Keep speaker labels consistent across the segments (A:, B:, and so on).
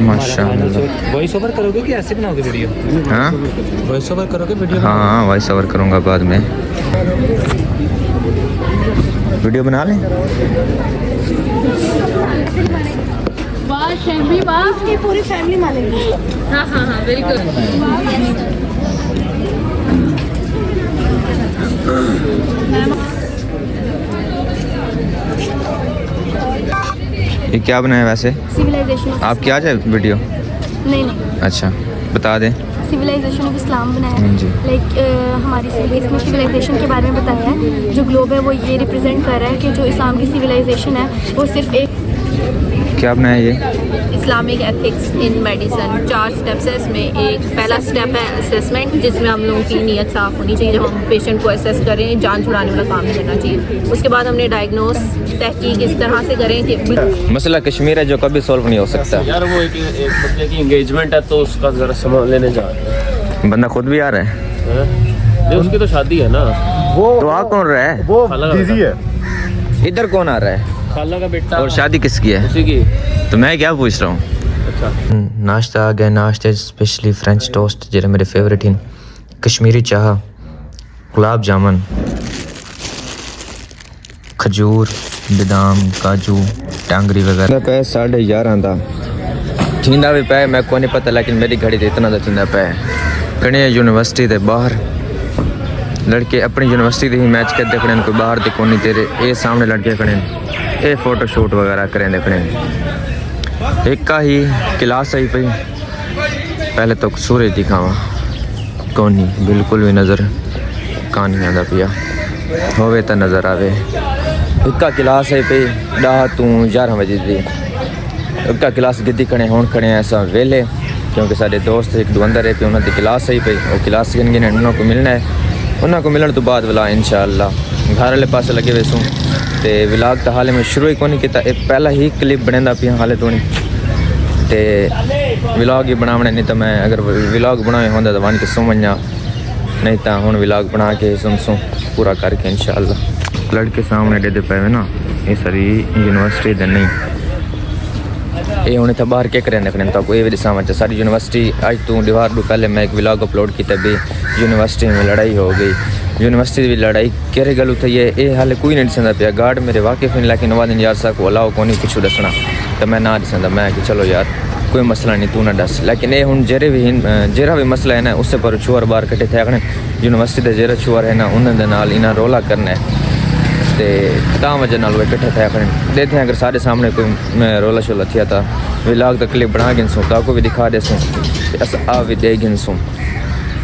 A: माशाल्लाह। Voice over करोगे कि ऐसे बनाओगे वीडियो?
B: हाँ
A: वॉइस ओवर करोगे वीडियो?
B: हाँ वॉइस ओवर करूँगा बाद में। वीडियो बना लें।
C: वाह शैम्बी वाह, इसकी पूरी फैमिली मानेगी। हाँ हाँ हाँ बिल्कुल।
B: ये क्या बनाया वैसे?
C: सिविलाइजेशन।
B: आप क्या जाए वीडियो?
C: नहीं नहीं,
B: अच्छा बता दें।
C: सिविलाइजेशन ऑफ इस्लाम बनाया है।
B: जी।
C: लाइक हमारी इसमें सिविलाइजेशन के बारे में बताया है। जो ग्लोब है वो ये रिप्रेजेंट कर रहा है कि जो इस्लाम की सिविलाइजेशन है वो सिर्फ एक।
B: क्या बनाया ये?
D: Islamic ethics in medicine 4 steps है इसमें। एक पहला स्टेप है असेसमेंट, जिसमें हम लोगों की नीयत साफ़ होनी चाहिए जब हम पेशेंट को असेस करें, जान छुड़ाने वाला काम नहीं करना चाहिए। उसके बाद हमने डायग्नोस तहकीक इस तरह से करें कि
B: मसला कश्मीर है जो कभी सॉल्व नहीं हो सकता।
E: यार वो एक बच्चे की एंगेजमेंट है तो उसका ज़रा सामान लेने जा रहे हैं।
B: बंदा खुद भी आ रहा है।
E: नहीं उसकी तो शादी है ना।
B: तो आ कौन रहा है?
F: वो बिजी है।
B: इधर कौन आ रहा है?
E: खाला का बेटा।
B: और शादी किसकी है?
E: उसी की।
B: तो मैं क्या पूछ रहा हूँ?
E: अच्छा
B: नाश्ता आ गया। नाश्ते स्पेशली फ्रेंच टोस्ट जो मेरे फेवरेट हैं, कश्मीरी चाह, गुलाब जामुन, खजूर, बादाम, काजू, टांगरी वगैरह। पे 11:30 दा थींदा भी पे मैं को नहीं पता, लेकिन मेरी घड़ी ते इतना दा थींदा पे। कने यूनिवर्सिटी दे बाहर लड़के अपनी यूनिवर्सिटी दे ही मैच कर देखने कोई बाहर दे कोनी तेरे ए सामने लड़के खड़े ए फोटो शूट वगैरह करें देखने। एक का ही क्लास आई पई। पहले तो सूरज दिखावा कौन नहीं, बिल्कुल भी नज़र का नहीं आता पिया होवे तो नज़र आवे। एक का क्लास आई पई 10 to 11 बजे दी। एक का क्लास गिद्दी खड़े होन खड़े ऐसा वेले, क्योंकि सारे दोस्त एक दो अंदर है पे उन्होंने क्लास आई पई। वो क्लास गिन गिन उन्होंने को मिलना है। उन्होंने को मिलने तो बाद वाला इंशाअल्लाह घर वाले पास लगे वैसू ते विलाग तो हाले में शुरू ही कोनी किया। पहला ही क्लिप बनेंदा पिया हाले तो नहीं ते विलाग ही बनावने। नहीं तो मैं अगर विलाग बनाए होंगे तो वन के सुमझा, नहीं तो हुण विलाग बना के सुन पूरा करके इंशाअल्लाह। लड़के सामने दे पे ना ये सारी यूनिवर्सिटी दे नहीं ये होने तो बाहर क्या करें देखने तो कोई भी दिशा सारी यूनिवर्सिटी आज तू दीवार दो पहले मैं एक व्लॉग अपलोड किया भी यूनिवर्सिटी में लड़ाई हो गई। यूनिवर्सिटी भी लड़ाई केरे गल उठी है ये हाले कोई नहीं दसंदा पिया। गार्ड मेरे वाकिफ हैं लेकिन वादन यार सा को अलाउ को नहीं कुछ दसना तो मैं ना दसंदा। मैं कि चलो यार कोई मसला नहीं तू ना दस, लेकिन ये हूँ जेरे भी जेरा भी मसला है ना उससे पर छुआर बाहर कट्ठे थे आखने यूनिवर्सिटी के जेरा छुआर है ना उन्होंने नाल इना रोला करना है तो ता वजह नाल वे कट्ठे थे आखने देते हैं। अगर सारे सामने कोई मैं रोला शोला थिया था विलाग तो क्लिप बना गिनसूँ ताको भी दिखा देसूँ अस आ भी दे गिनसूँ,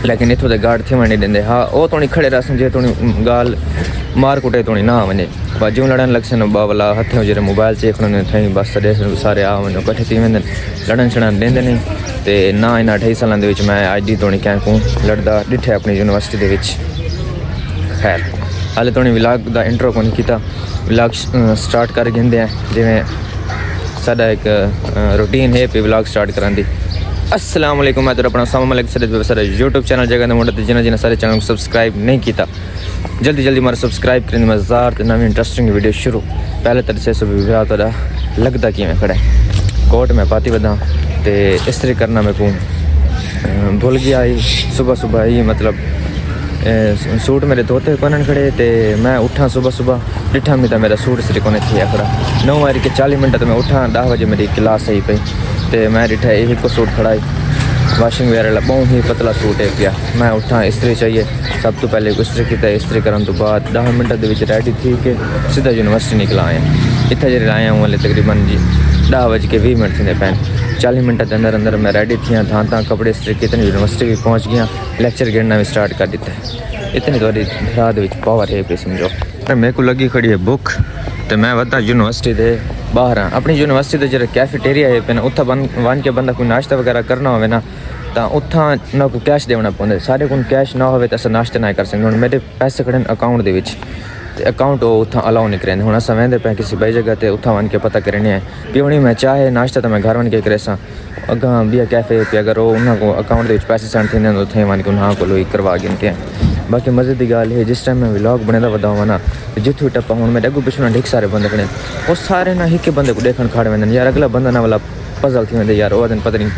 B: लेकिन इतों के गार्ड थे नहीं देंगे। हाँ वो तो नहीं खड़े रसन जे तो गाल मार कुटे तो नहीं ना वने बाजू लड़न लग सन बावला हथों जे मोबाइल चेक थे बस सारे आ वन कट्ठे थी वेंदे लड़न छड़न देंदे नहीं तो ना इन्हें 2.5 सालों के मैं अज तो नहीं कैं को लड़दा डिठे अपनी यूनिवर्सिटी के। खैर हाले तो विलाग का इंट्रो को नहीं किया। विलाग स्टार्ट कर गिंदे हैं जिमें साडा एक रूटीन है पे विलाग स्टार्ट करां दी। अस्सलाम वालेकुम मैं तो अपना सामने सारे यूट्यूब चैनल जगह ने मुंडे जिन्हें सारे चैनल को सब्सक्राइब नहीं किया जल्दी जल्दी मारे सब्सक्राइब करें। मज़ेदार तो नवी इंटरेस्टिंग वीडियो शुरू। पहले तो 600 विवाह तो लगता कि मैं खड़ा कोट में पाती बदा तो इस्त्री करना मेरे को भूल गया ही। सुबह सुबह ही मतलब सूट मेरे धोते कोन खड़े तो मैं उठा सुबह सुबह डिठा में तो मेरा सूट इस्त्री को थिया खड़ा 9:40 मिनट तो मैं उठा 10 बजे मेरी क्लास आई पई तो मैं डिठा एक सूट खड़ा वाशिंग वेयर वाला बहुत ही पतला सूट है पिया। मैं उठा इस्त्री चाहिए सब तो पहले इस्त्री किया। इस्त्री करने तो बाद 10 मिनट के रेडी थी कि सीधा यूनिवर्सिटी निकला आया। इतने जो आया हूँ वाले तकरीबन जी 10:20 थे पैन 40 मिनट के अंदर अंदर मैं रेडी थी था कपड़े इस्त्री कितने यूनिवर्सिटी भी पहुँच गया। लैक्चर गिरना भी स्टार्ट कर दिता है। इतनी थोड़ी रात पावर है पे समझो। मेरे को लगी खड़ी है भुख तो मैं वधा यूनिवर्सिटी के बाहर हाँ। अपनी यूनिवर्सिटी के जो कैफेटेरिया है पे ना उत्था वन के बंदा कोई नाश्ता वगैरह करना हो ना तो उत्था ना कोई कैश देना पौंदा। सारे को कैश ना हो तो अस नाश्ता ना कर सकते। मेरे पैसे खड़े अकाउंट के अकाउंट वो उत्था अलाउ नहीं करेंगे। हूँ अस वेंदे पे किसी बई जगह तो उत्था वन के पता करने है भी हूँ मैं चाहे नाश्ता तो मैं घर वन के करे अगर बिया कैफे पे अगर वो उन्होंने को अकाउंट के पैसे सेंड थे उत्थे वन के उन्होंने को करवा गिनते हैं। बाकी मजे की गल है जिस टाइम मैं व्लॉग बने वदा हुआ ना जितों टप्पा हूँ मेरे अगू पिछू ढेर सारे बंदे खड़े वो सारे ना एक बंदे को देखने खड़े वेंदे यार अगला बंदा ना वाला पजल थी वेंदे यार वो दिन पता नहीं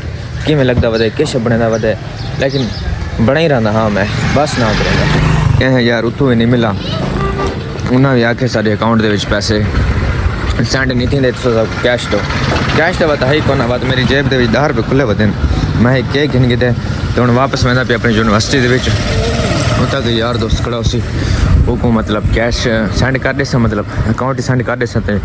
B: किमें लगता वधे किश बने वधे लेकिन बना ही रहा हाँ मैं बस ना करेंगा कहें यार उतों ही नहीं मिला उन्हें भी आखे साढ़े अकाउंट के पैसे सेंड नहीं थे कैश तो बता ही कौन बात मेरी जेब के 10 रुपये खुले वधे मैं केक गिन गए तो हूँ वापस वेंदा पे अपनी यूनिवर्सिटी के तक यार दोस्त खड़ा उसी वो को मतलब कैश सेंड कर दे मतलब अकाउंट ही सेंड कर दे तो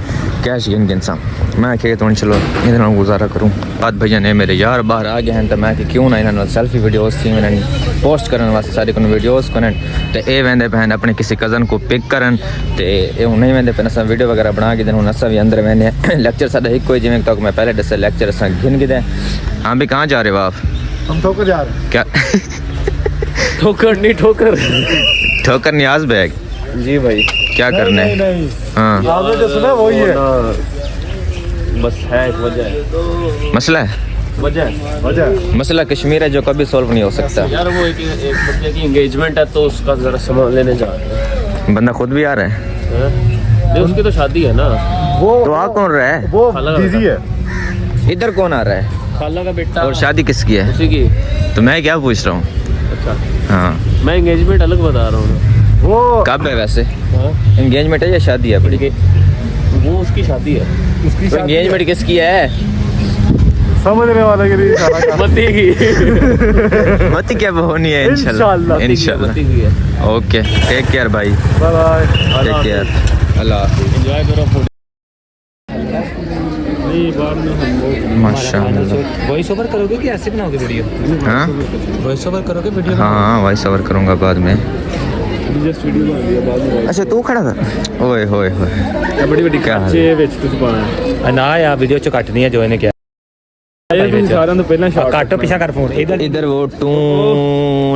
B: कैश गिन सा मैं क्या तो चलो ये गुजारा करूँ बाद भैया ने मेरे यार बाहर आ गए हैं तो मैं क्यों ना इन्होंने सेल्फी वीडियोस थी मैंने पोस्ट करने वास्ते सारे को वीडियोस करन तो ये वेंदे पे अपने किसी कज़न को पिक करन तो ये हूँ नहीं वेंदे पे अस वीडियो वगैरह बना के हूँ अस भी अंदर वेंदे लैक्चर साढ़ा एक ही जिमें तक मैं पहले दसा लैक्चर अस गिन गए हाँ भी कहाँ जा रहे हो आप
F: हम ठोकर जा रहे
B: क्या
E: ठोकर नहीं ठोकर
B: ठोकर न्याज बैग
E: जी भाई
B: क्या करना है
F: नहीं
B: हाँ
F: आपने जो सुना वही है
E: बस है एक वजह
B: मसला है
F: वजह
B: मसला कश्मीर है जो कभी सॉल्व नहीं हो सकता
E: यार वो एक बच्चे की एंगेजमेंट है तो उसका जरा सामान लेने जा रहे हैं
B: बंदा खुद भी आ रहा है
E: नहीं उसकी तो शादी है ना
F: वो
B: तो आ कौन रहा है
F: वो
E: खाला
F: बिजी है
B: इधर कौन आ रहा है
E: खाला का बेटा
B: और शादी किसकी है
E: उसी की
B: तो मैं क्या पूछ रहा हूँ
E: अच्छा
B: हाँ
E: मैं एंगेजमेंट अलग बता रहा हूँ
F: वो
B: कब है वैसे
E: हाँ
B: एंगेजमेंट है या शादी है बड़ी
E: वो उसकी शादी है
F: उसकी
B: तो एंगेजमेंट किसकी है
F: समझने वाले के लिए सारा काम
E: मती की
B: मत क्या होनी है
F: इंशाल्लाह।
B: इंशाल्लाह
E: मती की है
B: ओके टेक केयर भाई
F: बाय बाय
B: टेक केयर अल्लाह
E: एंजॉय करो
B: माशाल्लाह
A: वॉइस ओवर करोगे कि ऐसे बनाओगे वीडियो
B: हाँ
A: वॉइस ओवर करोगे वीडियो
B: हाँ वॉइस ओवर करूँगा बाद में अच्छा तू खड़ा था ओए होए होए
E: बड़ी बड़ी
B: क्या हाल
E: खर्चे ਵਿੱਚ ਤੁਸੀਂ ਪਾਣਾ
A: ना यार वीडियो ਚ ਕੱਟਣੀ ਹੈ ਜੋ ਇਹਨੇ ਕਿਹਾ
E: ਇਹ ਤੁਸੀਂ ਸਾਰਿਆਂ ਤੋਂ ਪਹਿਲਾਂ ਸ਼ਾਟ
A: ਕੱਟੋ ਪਿੱਛਾ ਕਰ ਫੋਨ ਇਧਰ
B: इधर वो टू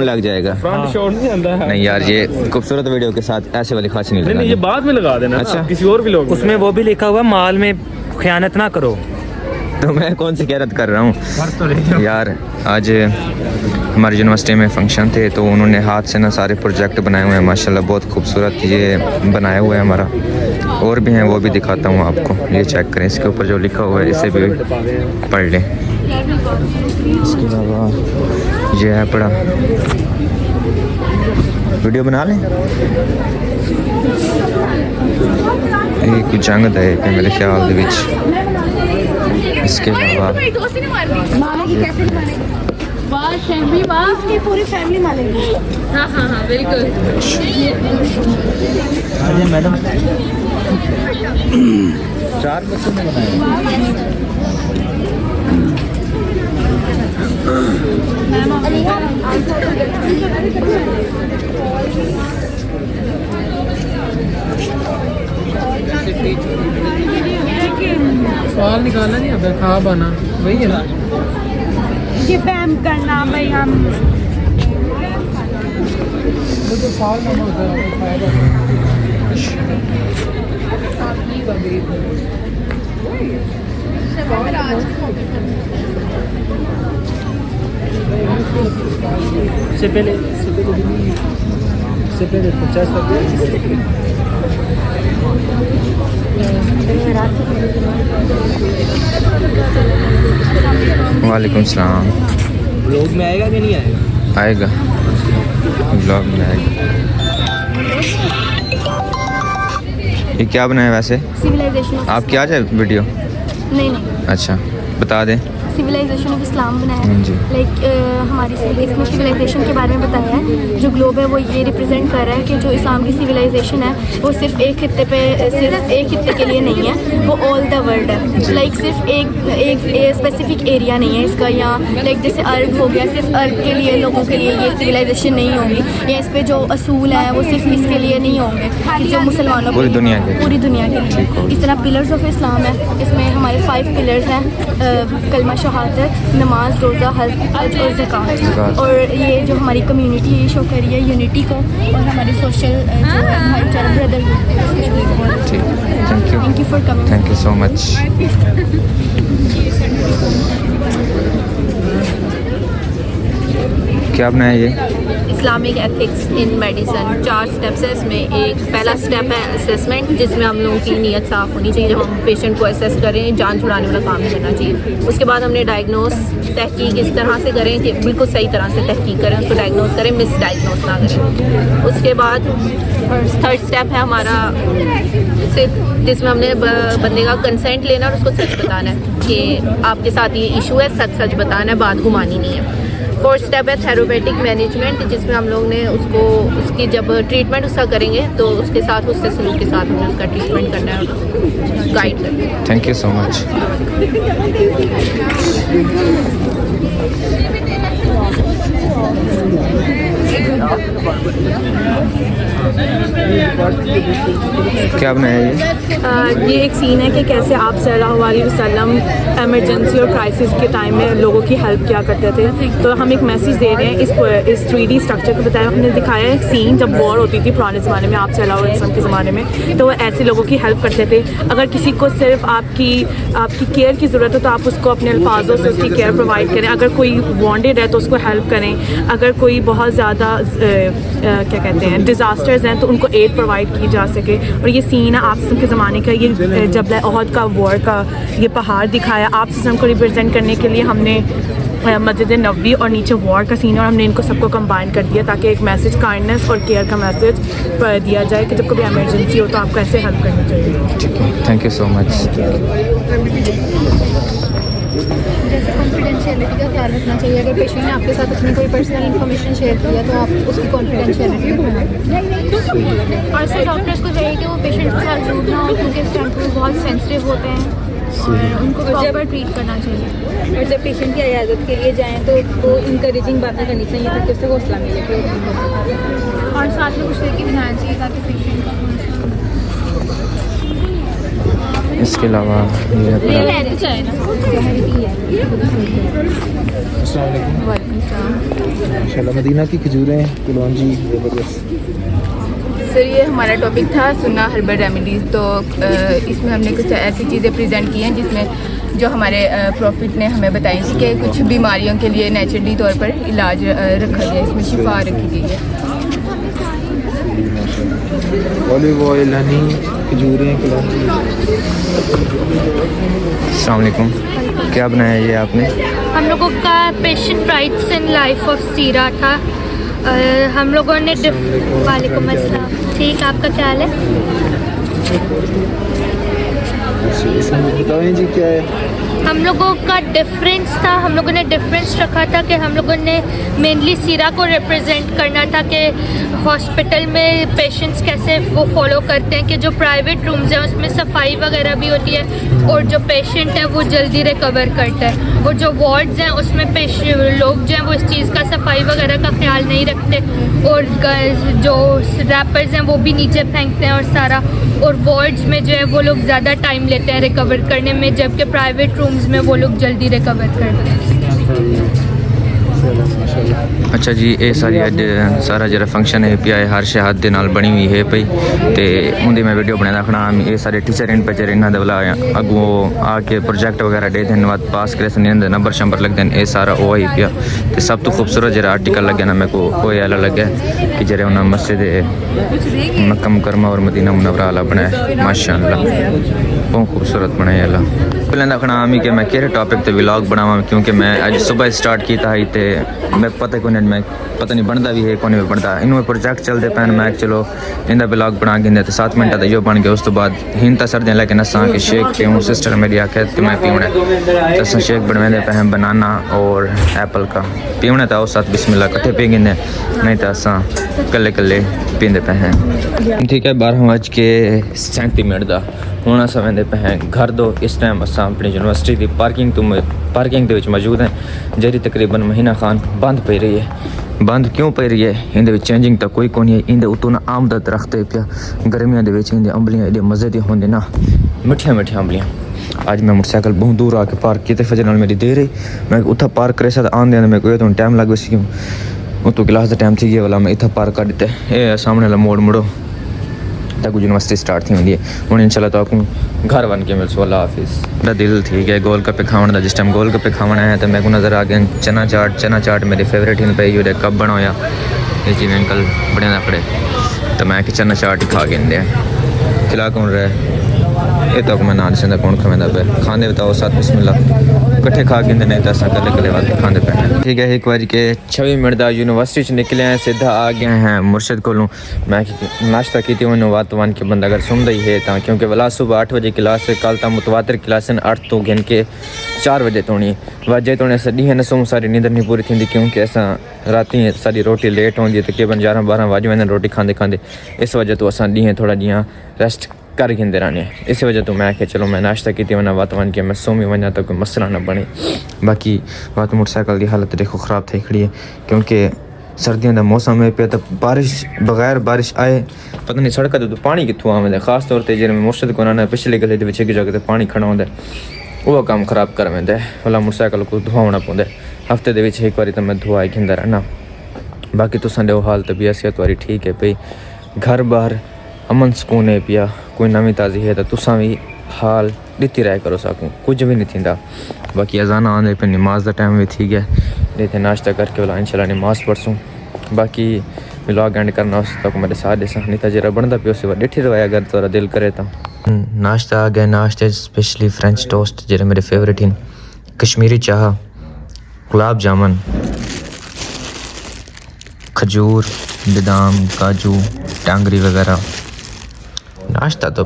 B: लग जाएगा
E: फ्रंट शॉट नहीं आता है
B: नहीं यार ये खूबसूरत वीडियो के साथ ऐसे वाली खास नहीं
E: नहीं
B: लगानी।
E: ये बाद में लगा देना
B: अच्छा।
E: अच्छा किसी और भी लोग
A: उसमें वो भी लिखा हुआ माल में खयानत ना करो
B: तो मैं कौन सी खैरत कर रहा हूँ यार आज हमारी यूनिवर्सिटी में फंक्शन थे तो उन्होंने हाथ से ना सारे प्रोजेक्ट बनाए हुए हैं माशाल्लाह बहुत खूबसूरत ये बनाए हुए हैं हमारा और भी हैं वो भी दिखाता हूँ आपको ये चेक करें इसके ऊपर जो लिखा हुआ है इसे भी पढ़ लें इसके अलावा ये है पढ़ा वीडियो बना लें ये कुछ जंग है मेरे ख्याल दे विच इसके अलावा
C: पूरी फैमिली मानेगी
D: हाँ हाँ हाँ वेरी गुड
A: मैडम
G: सवाल निकालना नहीं आता खा बना वही है ना
C: ये बैम करना भाई हम
A: से पहले 50
B: वालेकुम सलाम
A: ब्लॉग में आएगा कि नहीं आएगा
B: आएगा ब्लॉग में आएगा ये क्या बनाया वैसे
C: सिविलाइजेशन
B: आपकी आ जाए वीडियो
C: नहीं
B: अच्छा बता दें
C: सिविलाइजेशन ऑफ इस्लाम बनाया
B: हाँ जी।
C: है लाइक हमारी इसमें सिविलाइजेशन के बारे में बताया है जो ग्लोब है वो ये रिप्रेजेंट कर रहा है कि जो इस्लाम की सिविलाइजेशन है वो सिर्फ एक खित्ते पे सिर्फ एक खित्ते के लिए नहीं है वो ऑल द वर्ल्ड है लाइक सिर्फ एक स्पेसिफिक एरिया नहीं है इसका या लाइक जैसे अर्ब हो गया सिर्फ अर्ब के लिए लोगों के लिए ये सिविलाइजेशन नहीं होगी या इस पे जो असूल हैं वो सिर्फ इसके लिए नहीं होंगे कि जो मुसलमानों
B: पूरी दुनिया के
C: पूरी दुनिया के लिए इस तरह पिलर्स ऑफ इस्लाम है इसमें हमारे 5 पिलर्स हैं कलमा शहादत नमाज रोज़ा हज और ज़कात और ये जो हमारी कम्युनिटी है शो कर रही है यूनिटी को और हमारी सोशल जो है भाईचारा ब्रदरहुड
B: ठीक thank you
C: thank you for coming
B: thank you so much क्या बनाया ये
D: Islamic ethics in medicine 4 steps है इसमें। एक पहला स्टेप है असेसमेंट, जिसमें हम लोगों की नीयत साफ़ होनी चाहिए जब हम पेशेंट को असेस करें, जान छुड़ाने वाला काम नहीं करना चाहिए। उसके बाद हमने डायग्नोस तहकीक इस तरह से करें कि बिल्कुल सही तरह से तहकीक करें, उसको डायग्नोस करें, मिस डायग्नोस ना करें। उसके बाद थर्ड स्टेप है हमारा जिसमें हमने बंदे का कंसेंट लेना और उसको सच बताना है कि आपके साथ ये इशू है, सच सच बताना है, बात घुमानी नहीं है। फोर्थ स्टेप है थेरोपेटिक मैनेजमेंट, जिसमें हम लोग ने उसकी जब ट्रीटमेंट उसका करेंगे तो उसके साथ उससे सलूक के साथ हमें उसका ट्रीटमेंट करना है और गाइड करना है।
B: Thank you so much. क्या बनाया
H: ये एक सीन है कि कैसे आप सल्लल्लाहु अलैहि वसल्लम इमरजेंसी और क्राइसिस के टाइम में लोगों की हेल्प किया करते थे। तो हम एक मैसेज दे रहे हैं इस 3D स्ट्रक्चर को बताया। हमने दिखाया एक सीन जब वॉर होती थी पुराने ज़माने में, आप सल्लल्लाहु अलैहि वसल्लम के ज़माने में, तो वो ऐसे लोगों की हेल्प करते थे। अगर किसी को सिर्फ आपकी केयर की ज़रूरत हो तो आप उसको अपने अल्फाजों से उसकी केयर प्रोवाइड करें। अगर कोई वॉन्डेड है तो उसको हेल्प करें। अगर कोई बहुत ज़्यादा क्या कहते हैं डिज़ास्टर्स हैं तो उनको एड प्रोवाइड की जा सके। और ये सीन है आप के ज़माने का, ये जबल ओहद का वॉर का ये पहाड़ दिखाया। आप को रिप्रेजेंट करने के लिए हमने मस्जिद नबवी और नीचे वॉर का सीन, और हमने इनको सबको कंबाइन कर दिया ताकि एक मैसेज काइंडनेस और केयर का मैसेज दिया जाए कि जब कभी इमरजेंसी हो तो आपको ऐसे हेल्प करनी चाहिए।
B: Thank you so much.
C: जैसे कॉन्फिडेंशियलिटी का ख्याल रखना चाहिए। अगर पेशेंट ने आपके साथ अपनी कोई पर्सनल इन्फॉर्मेशन शेयर किया तो आप उसकी कॉन्फिडेंशियलिटी रखना। और सर डॉक्टर्स को चाहिए कि वो पेशेंट के साथ रूड ना हो, क्योंकि इस टाइम पर बहुत सेंसिटिव होते हैं और उनको प्रॉपर ट्रीट करना चाहिए।
I: और जब पेशेंट की इजाज़त के लिए जाएँ तो वो इंकरेजिंग बातें करनी चाहिए ताकि उससे हौसला मिले।
C: और साथ में कुछ लेके भी जाना चाहिए ताकि पेशेंट
B: इसके अलावा ये
A: माशाल्लाह मदीना की खजूरें कलौंजी ज़बरदस्त।
J: सर ये हमारा टॉपिक था सुन्ना हर्बल रेमेडीज़। तो इसमें हमने कुछ ऐसी चीज़ें प्रेजेंट की हैं जिसमें जो हमारे प्रॉफिट ने हमें बताई थी कि कुछ बीमारियों के लिए नेचुरली तौर पर इलाज रखा गया है, इसमें शिफा रखी गई है।
A: ऑलिव ऑयल, हनी, खजूरें, कलौंजी।
B: अस्सलाम वालेकुम। क्या बनाया ये आपने?
K: हम लोगों का patient rights in life of सीरा था। हम लोगों ने वालेकुम अस्सलाम। ठीक, आपका क्या हाल है?
A: बताएं जी क्या है?
K: हम लोगों का डिफरेंस था, हम लोगों ने डिफरेंस रखा था कि हम लोगों ने मेनली सीरा को रिप्रेजेंट करना था कि हॉस्पिटल में पेशेंट्स कैसे वो फॉलो करते हैं कि जो प्राइवेट रूम्स हैं उसमें सफाई वगैरह भी होती है और जो पेशेंट है वो जल्दी रिकवर करता है, और जो वार्ड्स हैं उसमें लोग जो हैं वो इस चीज़ का सफाई वगैरह का ख्याल नहीं रखते और जो रैपर्स हैं वो भी नीचे फेंकते हैं और सारा, और वार्ड्स में जो है वो लोग ज़्यादा टाइम लेते हैं रिकवर करने में, जबकि प्राइवेट रूम्स में वो लोग जल्दी रिकवर करते हैं।
B: अच्छा जी, ये सारा जरा फंक्शन है पिया हर शहाद दे नाल बनी हुई है पई ते उंदी मैं वीडियो बना रखना। ये सारे टीचर इन बच्चे इन्होंने वाला अगू आके प्रोजेक्ट वगैरह दे दिन बाद पास करे सन नंबर शंबर लगते हैं। ये सारा वो ही पिया तो सब तो खूबसूरत जरा आर्टिकल लगे ना मेरे को वो आला लगे कि जरा उन्हें मस्जिद मक्का मुकरमा और मदीना मुनव्वरा वाला बनाया, माशाअल्लाह बहुत खूबसूरत बनाया अल्लाह। पहले रखना आमी कि मैं केरे टॉपिक पे व्लॉग बनावा, क्योंकि मैं आज सुबह स्टार्ट किया ही ते मैं पता नहीं बनता भी है कौन भी बनता इनमें प्रोजेक्ट चलते पैन मैं चलो इंदा ब्लॉग बना के तो 7 मिनट जो बन गया। उस तो बाद हिन तो सर्दियाँ लेकिन असा कि शेक पीऊँ, सिस्टर मेरी आखे कि मैं पीऊँ तो अस शेक बनवाते पे बनाना और एप्पल का पीऊँ तो उस साथ बिस्मिल्लाह कट्ठे पी गिंदे, नहीं तो असा कल्ले कल्ले पींदे पे हैं। ठीक है, 12:37 का हूँ अस वेंदे पे हैं घर दो। इस टाइम अस अपनी यूनिवर्सिटी की पार्किंग के मौजूद हैं जी तकरीबन महीना खान बंद पई रही है। बंद क्यों पई रही है? इंदे चेंजिंग तो कोई कोनी है। इंदे उतों ना आम दा दरख्त है पिया गर्मियों के इंदे अंबलियाँ एडे मज़े दी होंदे ना, मिठिया मिठिया अंबलियाँ। आज मैं मोटरसाइकिल बहुत दूर आके पार्क किए फजर नाल मेरी देर रही, मैं उतना पार्क करे साथ आंदे मेरे को तो टाइम लग गया क्यों उतो क्लास का टाइम थी गया वाला मैं इतना पार्क कर दिता है। सामने वाला मोड़ मुड़ो तक यूनिवर्सिटी स्टार्ट थी होंगी हूँ इंशाल्लाह तो आपको घर बन के मिलसो। अल्लाह हाफिज़। मेरा दिल ठीक है गोल गप्पे खाने का, जिस टाइम गोल गप्पे खाना है तो मेरे को नज़र आ गया चना चाट मेरी फेवरेट इन पे कब बनाया ये जी अंकल बड़े ना पड़े तो मैं किचन चाट ही खा के इंदे खिला कौन रहा ये तक मैं नाल से कौन खवेंदा पे खाने बताओ साथ बिस्मिल्लाह कट्ठे खा के नहीं तो असा कले कले वाले खाने पे ठीक है। एक बार के 26 मिनट दा यूनिवर्सिटी से निकले हैं सीधा आ गए हैं मुर्शिद कोलों मैं नाश्ता की उन्होंने वातवान के बंदा अगर सुनता ही है तो क्योंकि वला सुबह 8 बजे क्लास से कल तक मुतवातिर क्लास 8 तो गिन के 4 बजे तोड़ी वजह तो सदी है न सुम सारी नींद नहीं पूरी थी क्योंकि असा राती सारी रोटी लेट होती है तकरीबन 11-12 बज वेंदे रोटी खाते खाते इस वजह तो असा डी थोड़ा जियां रेस्ट कर गिंदे रहने इस वजह तो मैं आखे चलो मैं नाश्ता की वना वात वन के मैं सोमी वना तो कोई मसला न बने। बाकी बात मोटरसाइकिल की हालत देखो ख़राब थी खड़ी है क्योंकि सर्दियों का मौसम है पे तो बारिश बगैर बारिश आए पता नहीं सड़क तो पानी कितों आवे खास तौर पर जिन्हें मुर्शिद को ना पिछले गले एक जगह पानी खड़ा होंगे वो काम खराब कर वेंदा वाला मोटरसाइकिल को धुआना पौंदा हफ्ते दे एक बार तो मैं धुआ घिंदा रहना। बाकी तुसां दे हाल तबीयत वारी ठीक है पई घर बाहर अमन सुकून है पिया कोई नवी ताज़ी है तो तुसां भी हाल ॾिती रहे करो सकूँ कुछ भी नहीं थींदा। बाकी अजान आने पे नमाज का टाइम भी थी गया लेते नाश्ता करके वाला इंशाल्लाह नमाज पढ़सूँ। बाकी व्लॉग एंड करना उस तक मेरे साथ ॾिसा नहीं तो जरा बनता पियो से ॾिठी रहे अगर थोड़ा दिल करे तो नाश्ता आ गया। नाश्ते स्पेशली फ्रेंच टोस्ट जो मेरे फेवरेट हैं कश्मीरी चाह गुलाब जामुन खजूर बादाम काजू टांगरी वगैरह नाश्ता तो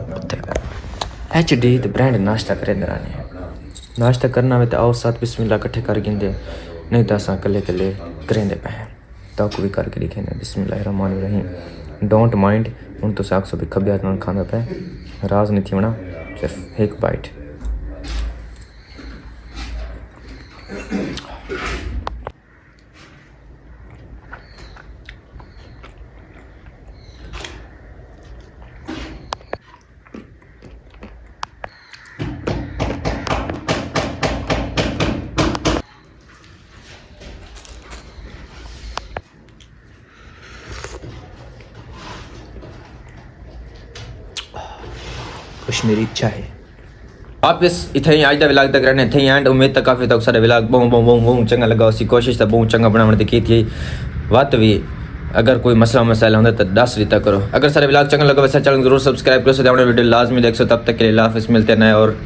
B: HD तो ब्रांड नाश्ता करे दराने नाश्ता करना में तो आओ साथ बिस्मिल्लाह इकट्ठे कर गिंदे नहीं तो असा कले कले करेंदे पे तो भी करके लिखे बिस्मिल्लाहिर्रहमानिर्रहीम डोंट माइंड हूँ तो साग सो भी खब्बे हाथ खाना पे राज नहीं थी होना सिर्फ एक बाइट। कश्मीरी इच्छा है वापस इतने अज का विलाग तक रहने इतने एंड उम्मीद तक काफ़ी तक सारे विलाग बहुत चंगा लगा उसी कोशिश तो बहुत चंगा बनाने की थी वत भी अगर कोई मसला मसाला होता तो दस दिता करो। अगर सारे विलाग चंगा लगा वैसे चैनल जरूर सब्सक्राइब करो अपने वीडियो लाजमी देख सो। तब तक के लिए हाफिज़ मिलते नए और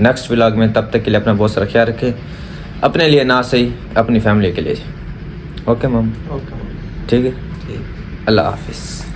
B: नेक्स्ट विलाग में। तब तक के लिए अपना बहुत सारा ख्याल रखें अपने लिए ना सही अपनी फैमिली के लिए। ओके मम ठीक है अल्लाह हाफिज़।